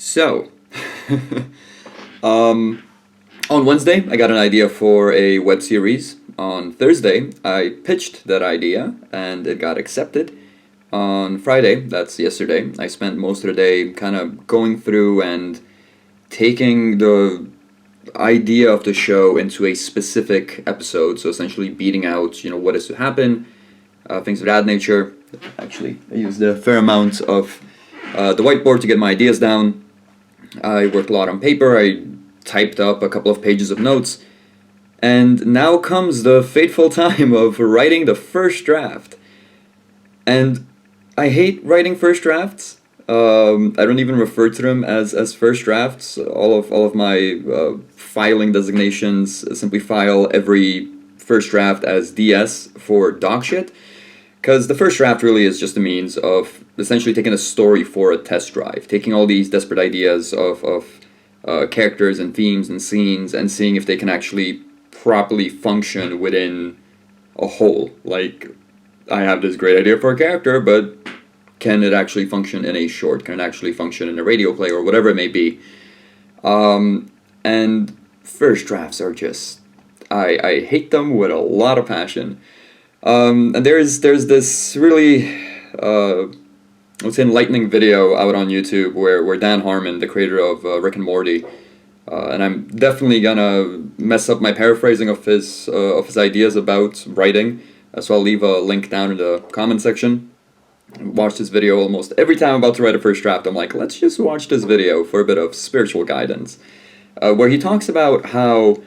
So, um, on Wednesday, I got an idea for a web series. On Thursday, I pitched that idea and it got accepted. On Friday, that's yesterday, I spent most of the day kind of going through and taking the idea of the show into a specific episode. So essentially beating out, what is to happen, things of that nature. Actually, I used a fair amount of the whiteboard to get my ideas down. I worked a lot on paper. I typed up a couple of pages of notes. And now comes the fateful time of writing the first draft. And I hate writing first drafts. I don't even refer to them as first drafts. All of my filing designations simply file every first draft as DS for dog shit. Because the first draft really is just a means of essentially taking a story for a test drive, taking all these desperate ideas of characters and themes and scenes and seeing if they can actually properly function within a whole. Like, I have this great idea for a character, but can it actually function in a short? Can it actually function in a radio play or whatever it may be? And first drafts are just, I hate them with a lot of passion. And there's this really, enlightening video out on YouTube where Dan Harmon, the creator of Rick and Morty, and I'm definitely gonna mess up my paraphrasing of his ideas about writing, so I'll leave a link down in the comment section. I watch this video almost every time I'm about to write a first draft. I'm like, let's just watch this video for a bit of spiritual guidance, where he talks about how,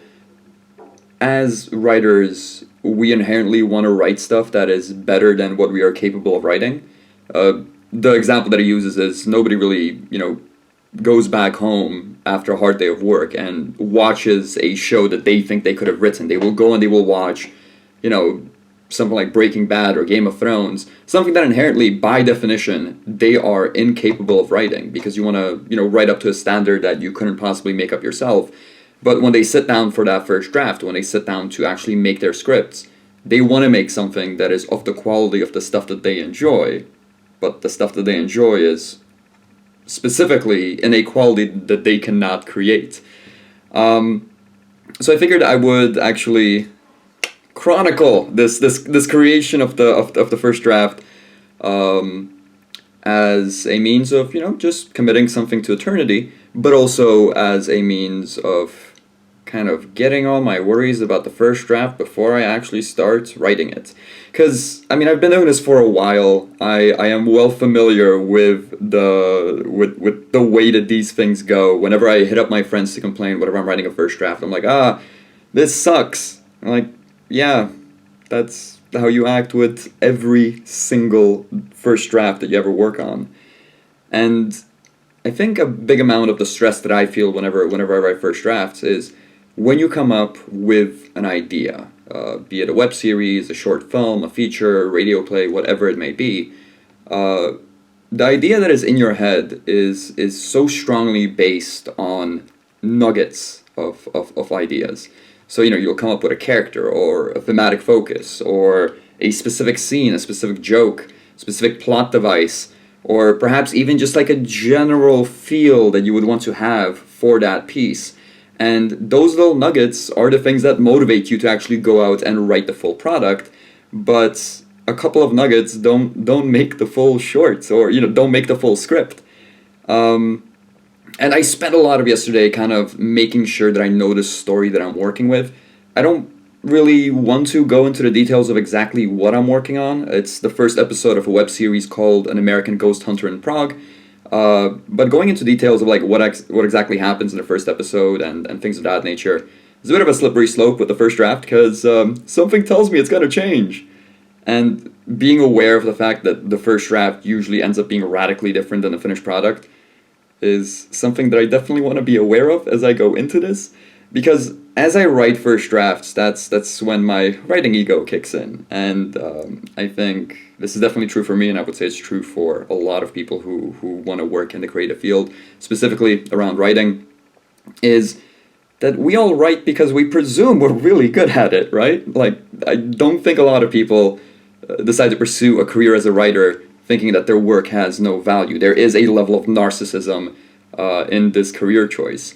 as writers, we inherently want to write stuff that is better than what we are capable of writing. The example that he uses is nobody really, goes back home after a hard day of work and watches a show that they think they could have written. They will go and they will watch, something like Breaking Bad or Game of Thrones, something that inherently, by definition, they are incapable of writing because you want to, write up to a standard that you couldn't possibly make up yourself. But when they sit down for that first draft, when they sit down to actually make their scripts, they want to make something that is of the quality of the stuff that they enjoy. But the stuff that they enjoy is specifically in a quality that they cannot create. So I figured I would actually chronicle this creation of the first draft as a means of, just committing something to eternity, but also as a means of kind of getting all my worries about the first draft before I actually start writing it. Because, I've been doing this for a while. I am well familiar with the way that these things go. Whenever I hit up my friends to complain, whenever I'm writing a first draft, I'm like, this sucks. I'm like, yeah, that's how you act with every single first draft that you ever work on. And I think a big amount of the stress that I feel whenever I write first drafts is when you come up with an idea, be it a web series, a short film, a feature, a radio play, whatever it may be, the idea that is in your head is so strongly based on nuggets of ideas. So, you'll come up with a character or a thematic focus or a specific scene, a specific joke, specific plot device, or perhaps even just like a general feel that you would want to have for that piece. And those little nuggets are the things that motivate you to actually go out and write the full product. But a couple of nuggets don't make the full short, or don't make the full script. And I spent a lot of yesterday kind of making sure that I know the story that I'm working with. I don't really want to go into the details of exactly what I'm working on. It's the first episode of a web series called An American Ghost Hunter in Prague. But going into details of like what exactly happens in the first episode and things of that nature is a bit of a slippery slope with the first draft because something tells me it's going to change. And being aware of the fact that the first draft usually ends up being radically different than the finished product is something that I definitely want to be aware of as I go into this. Because as I write first drafts, that's when my writing ego kicks in. And I think this is definitely true for me, and I would say it's true for a lot of people who want to work in the creative field, specifically around writing, is that we all write because we presume we're really good at it, right? Like, I don't think a lot of people decide to pursue a career as a writer thinking that their work has no value. There is a level of narcissism in this career choice.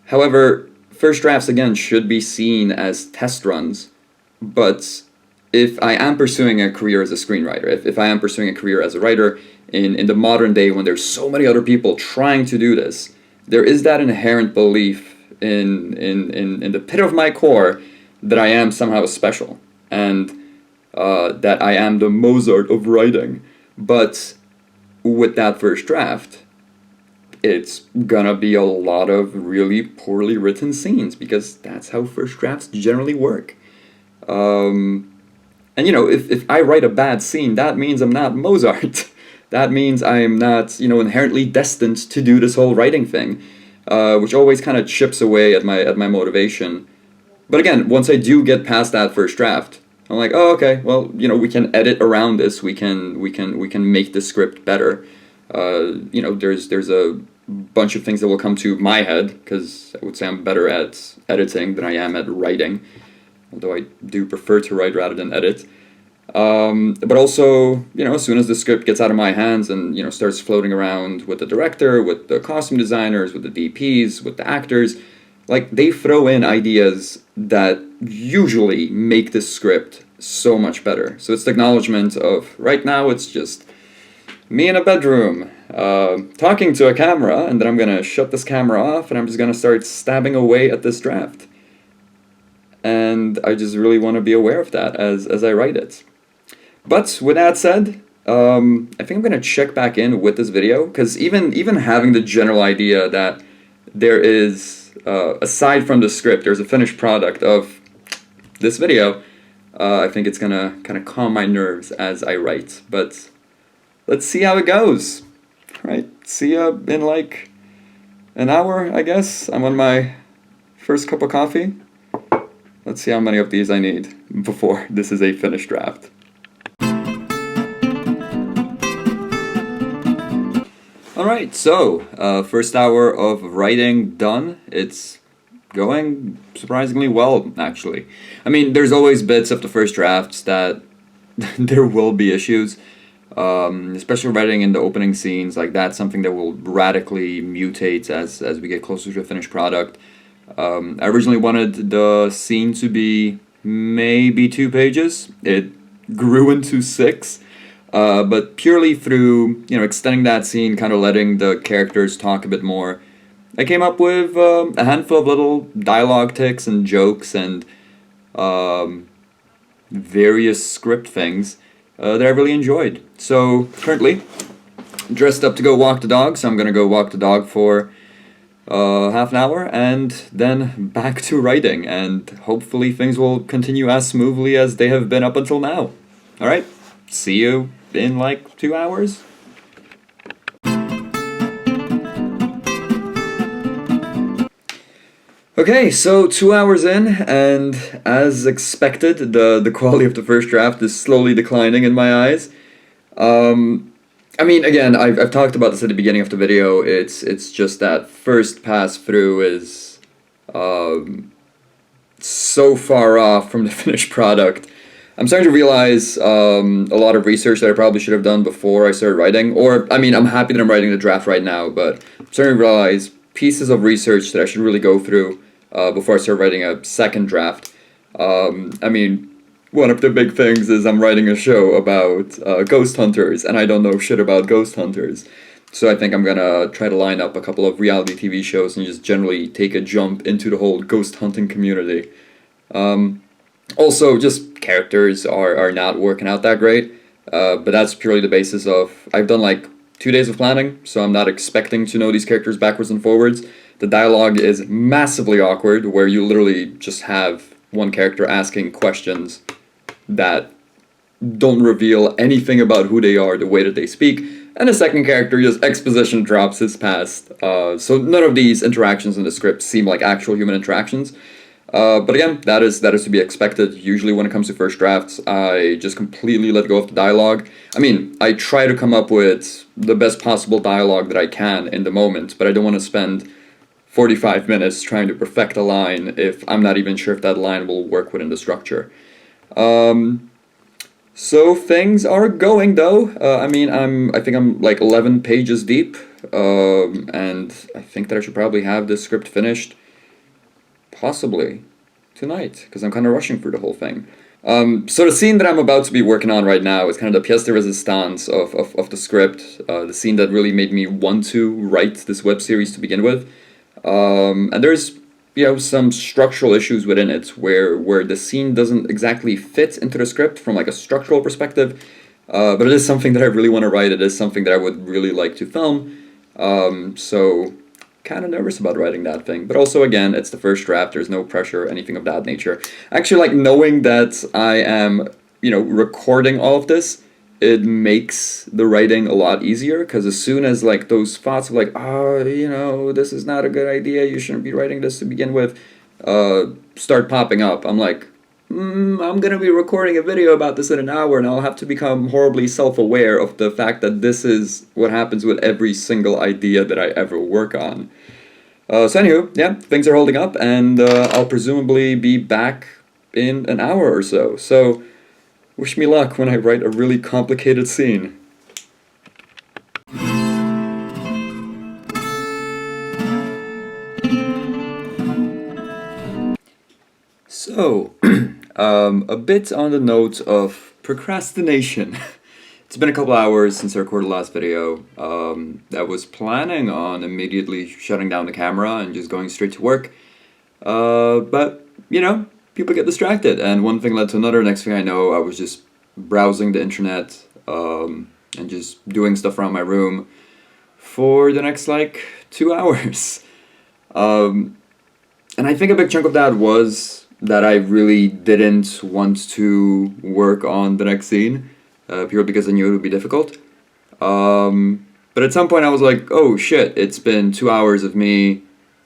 However, first drafts, again, should be seen as test runs, but if I am pursuing a career as a screenwriter, if I am pursuing a career as a writer in the modern day when there's so many other people trying to do this, there is that inherent belief in the pit of my core that I am somehow special, and that I am the Mozart of writing. But with that first draft, it's gonna be a lot of really poorly written scenes, because that's how first drafts generally work. And if I write a bad scene, that means I'm not Mozart. That means I'm not, inherently destined to do this whole writing thing, which always kind of chips away at my motivation. But again, once I do get past that first draft, I'm like, oh, okay, well, we can edit around this. We can make the script better. There's a bunch of things that will come to my head, because I would say I'm better at editing than I am at writing, although I do prefer to write rather than edit. But also, as soon as the script gets out of my hands and, starts floating around with the director, with the costume designers, with the DPs, with the actors, like, they throw in ideas that usually make the script so much better. So it's the acknowledgement of, right now it's just me in a bedroom, talking to a camera, and then I'm gonna shut this camera off and I'm just gonna start stabbing away at this draft. And I just really want to be aware of that as I write it. But with that said, I think I'm going to check back in with this video, because even having the general idea that there is, aside from the script, there's a finished product of this video, I think it's going to kind of calm my nerves as I write. But let's see how it goes. All right, see ya in like an hour, I guess. I'm on my first cup of coffee. Let's see how many of these I need before this is a finished draft. Alright, so first hour of writing done. It's going surprisingly well, actually. I mean, there's always bits of the first drafts that there will be issues, especially writing in the opening scenes. Like, that's something that will radically mutate as we get closer to a finished product. I originally wanted the scene to be maybe 2 pages. It grew into 6, but purely through extending that scene, kind of letting the characters talk a bit more, I came up with a handful of little dialogue ticks and jokes and various script things that I really enjoyed. So currently dressed up to go walk the dog, so I'm gonna go walk the dog for half an hour, and then back to writing, and hopefully things will continue as smoothly as they have been up until now. Alright, see you in like 2 hours. Okay, so 2 hours in, and as expected, the quality of the first draft is slowly declining in my eyes. I mean, again, I've talked about this at the beginning of the video. It's just that first pass through is so far off from the finished product. I'm starting to realize a lot of research that I probably should have done before I started writing. Or, I mean, I'm happy that I'm writing the draft right now, but I'm starting to realize pieces of research that I should really go through before I start writing a second draft. I mean, one of the big things is I'm writing a show about ghost hunters, and I don't know shit about ghost hunters. So I think I'm gonna try to line up a couple of reality TV shows and just generally take a jump into the whole ghost hunting community. Also, just characters are not working out that great, but that's purely the basis of, I've done like 2 days of planning, so I'm not expecting to know these characters backwards and forwards. The dialogue is massively awkward, where you literally just have one character asking questions that don't reveal anything about who they are, the way that they speak, and the second character just exposition drops his past. So none of these interactions in the script seem like actual human interactions. But again, that is to be expected. Usually when it comes to first drafts, I just completely let go of the dialogue. I mean, I try to come up with the best possible dialogue that I can in the moment, but I don't want to spend 45 minutes trying to perfect a line if I'm not even sure if that line will work within the structure. So things are going though. I think I'm like 11 pages deep, and I think that I should probably have this script finished, possibly tonight, because I'm kind of rushing through the whole thing. So the scene that I'm about to be working on right now is kind of the pièce de résistance of the script, the scene that really made me want to write this web series to begin with. And there's some structural issues within it where the scene doesn't exactly fit into the script from like a structural perspective, but it is something that I really want to write. It is something that I would really like to film. So kind of nervous about writing that thing, but also again, it's the first draft. There's no pressure or anything of that nature. Actually, like knowing that I am recording all of this, it makes the writing a lot easier, because as soon as like those thoughts of like, this is not a good idea, you shouldn't be writing this to begin with, start popping up, I'm like, I'm gonna be recording a video about this in an hour, and I'll have to become horribly self-aware of the fact that this is what happens with every single idea that I ever work on. So anywho, yeah, things are holding up, and I'll presumably be back in an hour or so. So wish me luck when I write a really complicated scene. So, a bit on the note of procrastination. It's been a couple hours since I recorded the last video. I was planning on immediately shutting down the camera and just going straight to work. But, people get distracted, and one thing led to another. Next thing I know, I was just browsing the internet and just doing stuff around my room for the next, 2 hours. And I think a big chunk of that was that I really didn't want to work on the next scene, purely because I knew it would be difficult. But at some point I was like, oh shit, it's been 2 hours of me.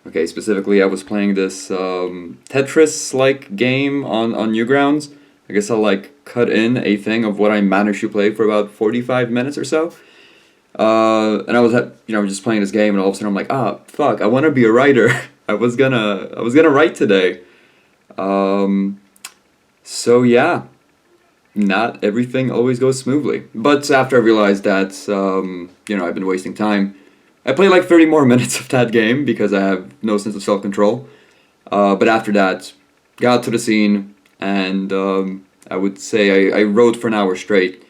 Okay, specifically I was playing this Tetris-like game on Newgrounds. I guess I'll cut in a thing of what I managed to play for about 45 minutes or so. And I was just playing this game, and all of a sudden I'm like, fuck, I want to be a writer. I was gonna write today. So yeah, not everything always goes smoothly. But after I realized that, I've been wasting time, I played 30 more minutes of that game because I have no sense of self-control. But after that, got to the scene, and I would say I wrote for an hour straight.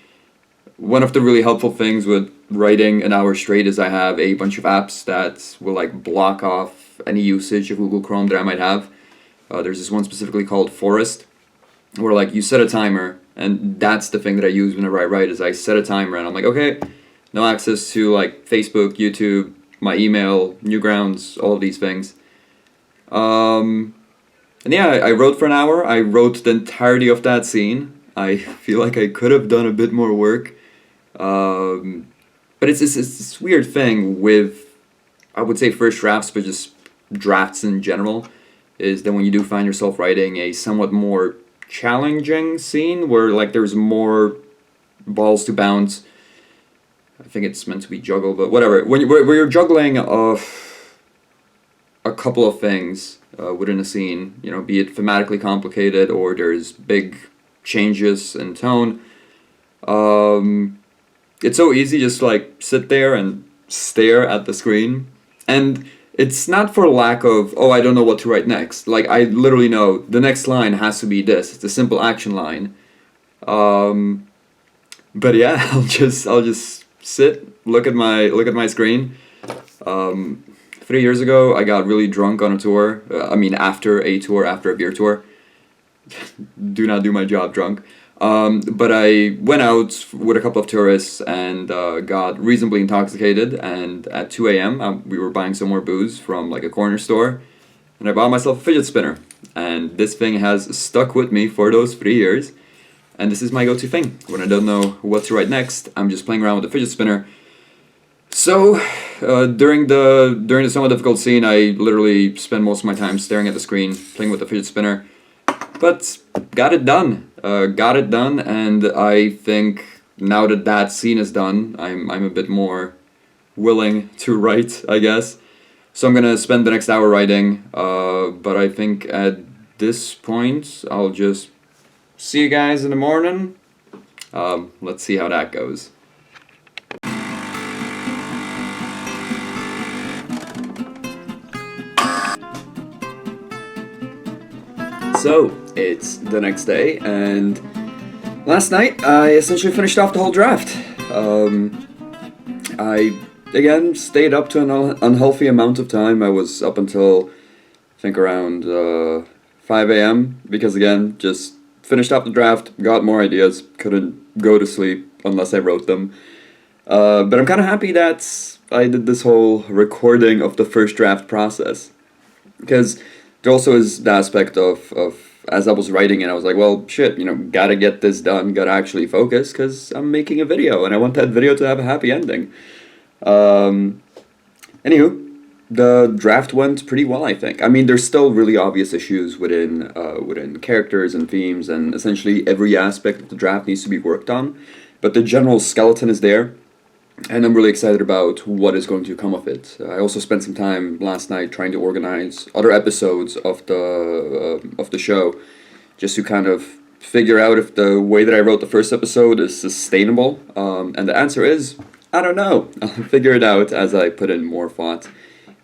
One of the really helpful things with writing an hour straight is I have a bunch of apps that will block off any usage of Google Chrome that I might have. There's this one specifically called Forest, where you set a timer, and that's the thing that I use whenever I write, is I set a timer, and I'm like, okay, no access to Facebook, YouTube, my email, Newgrounds, all of these things. And yeah, I wrote for an hour. I wrote the entirety of that scene. I feel like I could have done a bit more work. But it's this weird thing with, I would say, first drafts, but just drafts in general, is that when you do find yourself writing a somewhat more challenging scene where there's more balls to bounce. I think it's meant to be juggle, but whatever. Where you're juggling a couple of things within a scene, be it thematically complicated or there's big changes in tone. It's so easy just sit there and stare at the screen, and it's not for lack of, I don't know what to write next. I literally know the next line has to be this. It's a simple action line. But yeah, I'll just sit, look at my screen. 3 years ago, I got really drunk on a tour. After a beer tour. Do not do my job drunk. But I went out with a couple of tourists and got reasonably intoxicated, and at 2 a.m. We were buying some more booze from a corner store, and I bought myself a fidget spinner, and this thing has stuck with me for those 3 years, and this is my go-to thing. When I don't know what to write next, I'm just playing around with the fidget spinner. So, during the somewhat difficult scene, I literally spent most of my time staring at the screen, playing with the fidget spinner, but got it done. And I think now that scene is done, I'm a bit more willing to write, I guess. So I'm gonna spend the next hour writing, but I think at this point, I'll just see you guys in the morning. Let's see how that goes. So, it's the next day, and last night I essentially finished off the whole draft. I, again, stayed up to an unhealthy amount of time. I was up until, I think, around 5 a.m. because, again, just finished off the draft, got more ideas, couldn't go to sleep unless I wrote them. But I'm kind of happy that I did this whole recording of the first draft process, because there also is the aspect of as I was writing it, I was like, well, shit, gotta get this done, gotta actually focus, because I'm making a video, and I want that video to have a happy ending. Anywho, the draft went pretty well, I think. I mean, there's still really obvious issues within characters and themes, and essentially every aspect of the draft needs to be worked on, but the general skeleton is there. And I'm really excited about what is going to come of it. I also spent some time last night trying to organize other episodes of the show, just to kind of figure out if the way that I wrote the first episode is sustainable. And the answer is, I don't know. I'll figure it out as I put in more thought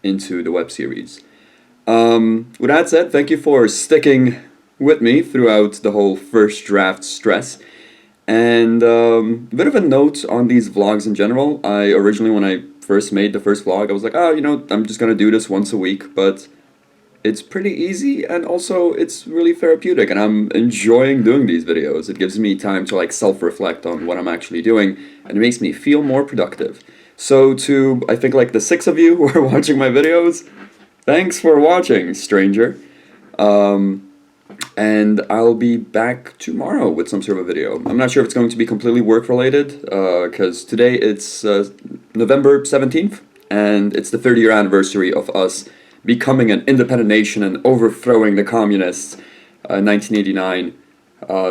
into the web series. With that said, thank you for sticking with me throughout the whole first draft stress. And a bit of a note on these vlogs in general. I originally, when I first made the first vlog, I was like, oh, I'm just going to do this once a week, but it's pretty easy, and also it's really therapeutic, and I'm enjoying doing these videos. It gives me time to like self-reflect on what I'm actually doing, and it makes me feel more productive. So to, I think, like the 6 of you who are watching my videos, thanks for watching, stranger. And I'll be back tomorrow with some sort of a video. I'm not sure if it's going to be completely work-related, because today it's November 17th, and it's the 30-year anniversary of us becoming an independent nation and overthrowing the communists in 1989.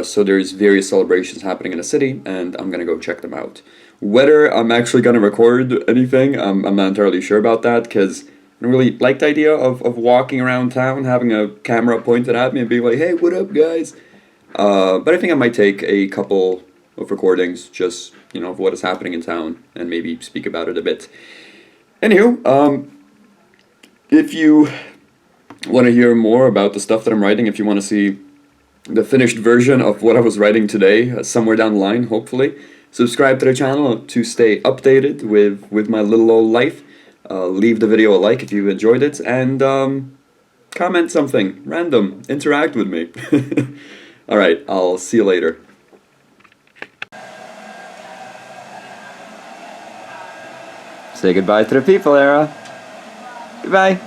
So there's various celebrations happening in the city, and I'm going to go check them out. Whether I'm actually going to record anything, I'm not entirely sure about that, because I don't really like the idea of walking around town, having a camera pointed at me and being like, hey, what up, guys? But I think I might take a couple of recordings, just, of what is happening in town, and maybe speak about it a bit. Anywho, if you want to hear more about the stuff that I'm writing, if you want to see the finished version of what I was writing today, somewhere down the line, hopefully, subscribe to the channel to stay updated with my little old life. Leave the video a like if you enjoyed it, and comment something random, interact with me. Alright, I'll see you later. Say goodbye to the people, Era. Goodbye.